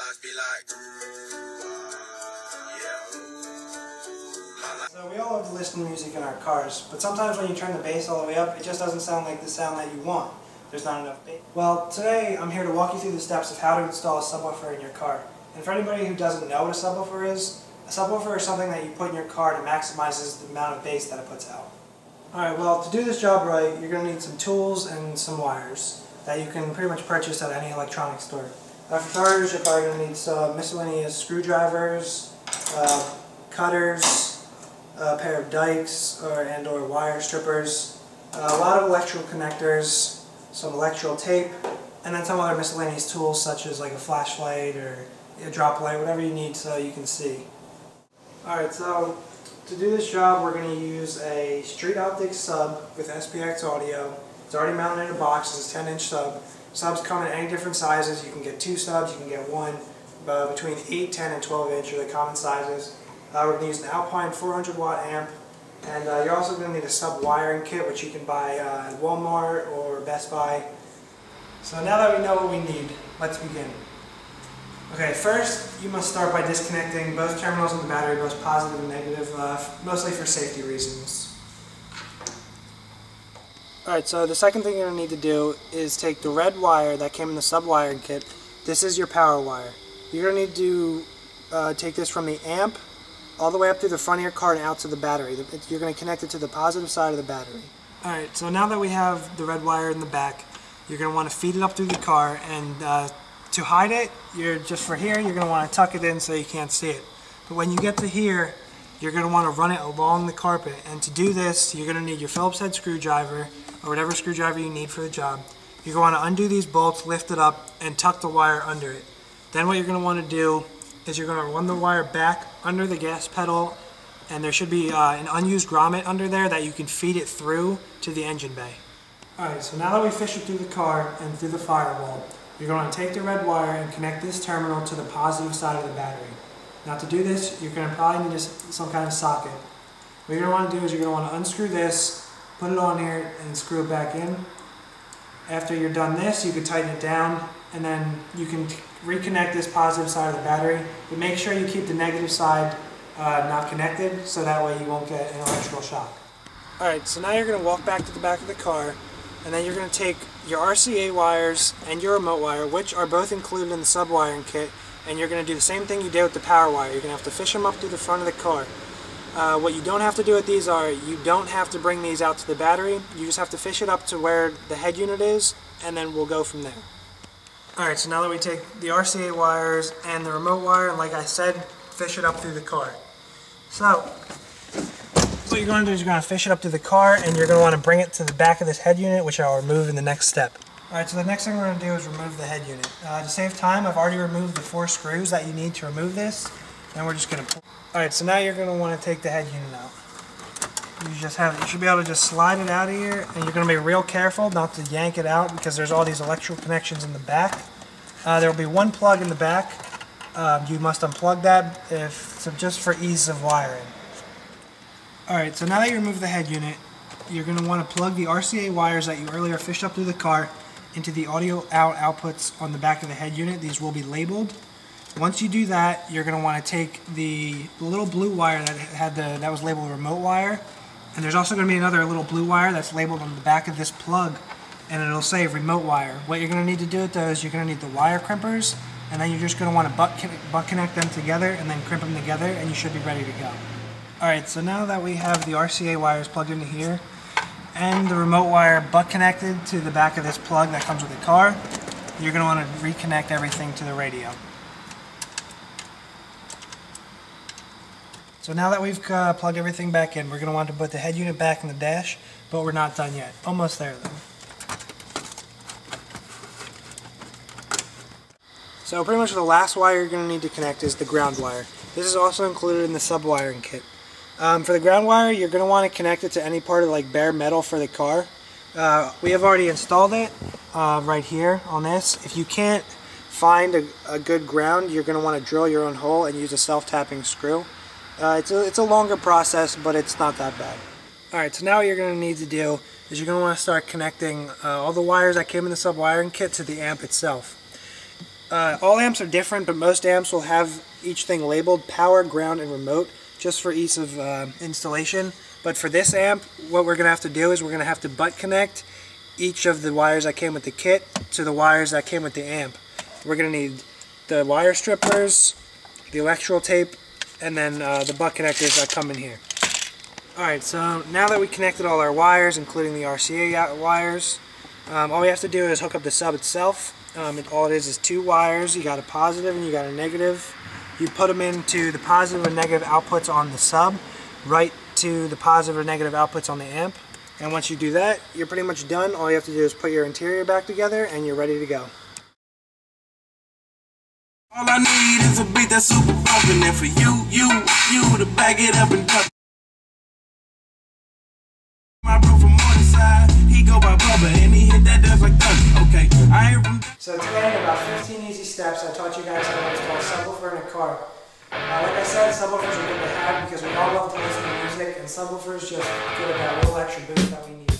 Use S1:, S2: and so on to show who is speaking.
S1: So we all love to listen to music in our cars, but sometimes when you turn the bass all the way up, it just doesn't sound like the sound that you want. There's not enough bass. Well, today I'm here to walk you through the steps of how to install a subwoofer in your car. And for anybody who doesn't know what a subwoofer is something that you put in your car that maximizes the amount of bass that it puts out. Alright, well, to do this job right, you're going to need some tools and some wires that you can pretty much purchase at any electronics store. For starters, you're probably going to need some miscellaneous screwdrivers, cutters, a pair of dikes or wire strippers, a lot of electrical connectors, some electrical tape, and then some other miscellaneous tools such as like a flashlight or a drop light, whatever you need so you can see. Alright, so to do this job we're going to use a street optic sub with SPX audio. It's already mounted in a box. It's a 10-inch sub. Subs come in any different sizes. You can get 2 subs, you can get 1, between 8, 10, and 12 inch are the common sizes. We're going to use an Alpine 400 watt amp, and you're also going to need a sub wiring kit which you can buy at Walmart or Best Buy. So now that we know what we need, let's begin. Okay, first you must start by disconnecting both terminals of the battery, both positive and negative, mostly for safety reasons. Alright, so the second thing you're going to need to do is take the red wire that came in the sub wiring kit. This is your power wire. You're going to need to take this from the amp all the way up through the front of your car and out to the battery. You're going to connect it to the positive side of the battery. Alright, so now that we have the red wire in the back, you're going to want to feed it up through the car, and to hide it, you're going to want to tuck it in so you can't see it. But when you get to here, you're going to want to run it along the carpet, and to do this you're going to need your Phillips head screwdriver or whatever screwdriver you need for the job. You're going to want to undo these bolts, lift it up, and tuck the wire under it. Then what you're going to want to do is you're going to run the wire back under the gas pedal, and there should be an unused grommet under there that you can feed it through to the engine bay. Alright, so now that we fished it through the car and through the firewall, you're going to take the red wire and connect this terminal to the positive side of the battery. Now to do this, you're going to probably need some kind of socket. What you're going to want to do is you're going to want to unscrew this, put it on here, and screw it back in. After you're done this, you can tighten it down, and then you can reconnect this positive side of the battery. But make sure you keep the negative side not connected, so that way you won't get an electrical shock. Alright, so now you're going to walk back to the back of the car, and then you're going to take your RCA wires and your remote wire, which are both included in the sub wiring kit, and you're going to do the same thing you did with the power wire. You're going to have to fish them up through the front of the car. What you don't have to do with these are, you don't have to bring these out to the battery. You just have to fish it up to where the head unit is, and then we'll go from there. Alright, so now that we take the RCA wires and the remote wire, and like I said, fish it up through the car. So what you're going to do is you're going to fish it up to the car, and you're going to want to bring it to the back of this head unit, which I'll remove in the next step. Alright, so the next thing we're going to do is remove the head unit. To save time, I've already removed the 4 screws that you need to remove this, and we're just going to pull. Alright, so now you're going to want to take the head unit out. You should be able to just slide it out of here, and you're going to be real careful not to yank it out because there's all these electrical connections in the back. There will be one plug in the back. You must unplug that just for ease of wiring. Alright, so now that you remove the head unit, you're going to want to plug the RCA wires that you earlier fished up through the car into the audio out outputs on the back of the head unit. These will be labeled. Once you do that, you're going to want to take the little blue wire that was labeled remote wire, and there's also going to be another little blue wire that's labeled on the back of this plug, and it'll say remote wire. What you're going to need to do with those, you're going to need the wire crimpers, and then you're just going to want to butt connect them together and then crimp them together, and you should be ready to go. Alright, so now that we have the RCA wires plugged into here and the remote wire butt connected to the back of this plug that comes with the car, you're going to want to reconnect everything to the radio. So now that we've plugged everything back in, we're going to want to put the head unit back in the dash, but we're not done yet. Almost there though. So pretty much the last wire you're going to need to connect is the ground wire. This is also included in the sub wiring kit. For the ground wire, you're going to want to connect it to any part of like bare metal for the car. We have already installed it right here on this. If you can't find a good ground, you're going to want to drill your own hole and use a self-tapping screw. It's a longer process, but it's not that bad. Alright, so now what you're going to need to do is you're going to want to start connecting all the wires that came in the sub wiring kit to the amp itself. All amps are different, but most amps will have each thing labeled power, ground, and remote, just for ease of installation. But for this amp, what we're going to have to do is we're going to have to butt connect each of the wires that came with the kit to the wires that came with the amp. We're going to need the wire strippers, the electrical tape, and then the butt connectors that come in here. Alright, so now that we connected all our wires, including the RCA wires, all we have to do is hook up the sub itself. All it is 2 wires. You got a positive and you got a negative. You put them into the positive and negative outputs on the sub, right to the positive or negative outputs on the amp. And once you do that, you're pretty much done. All you have to do is put your interior back together and you're ready to go.
S2: All I need is a beat that's super bumpin', and for you to back it up and dump. My bro from Morningside, he go by Bubba, and he hit that dance like thunder. Okay, I hear from.
S1: So today, in about 15 easy steps, I taught you guys how to install a subwoofer in a car. Like I said, subwoofers are good to have because we all love to listen to music, and subwoofers just give it that little extra boost that we need.